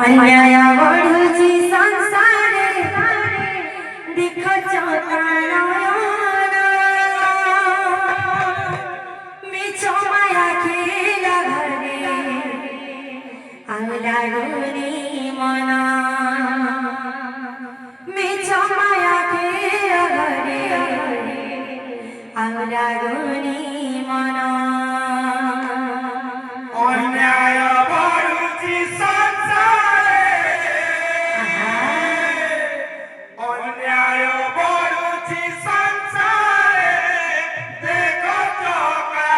अन्याय बढ़ुची संसारे दिख चौतारा मिछो माया खेला घरे आउला गुनी मना मिछो माया खेला घरे आउला गुनी मना अन्याय बढ़ुची संसारे अन्याय बढ़ुची संसारे देखो चौका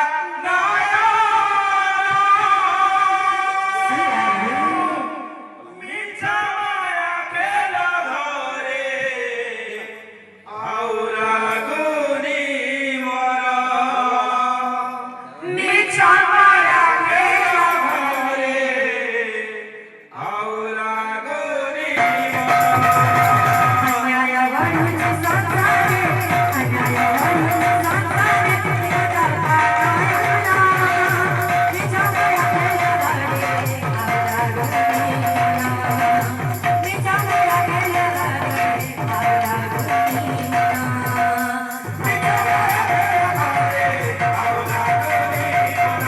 नया मिछा माया खेला घरे आउला गुनी मना मिछा माया खेला घरे आउला गुनी मना अन्याय बढ़ुची संसारे अन्याय बढ़ुची संसारे मिछो माया खेला घरे आउला गुनी मना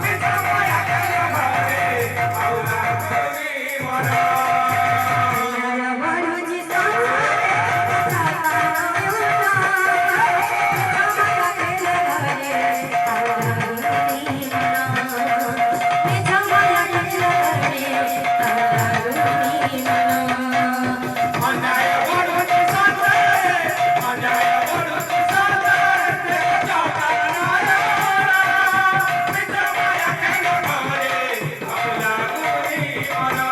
मिछो माया खेला घरे आउला गुनी अन्याय बढ़ुची संसारे अन्याय बढ़ुची संसारे देखो चौका नया मिछा माया खेला घरे आउला गुनी मना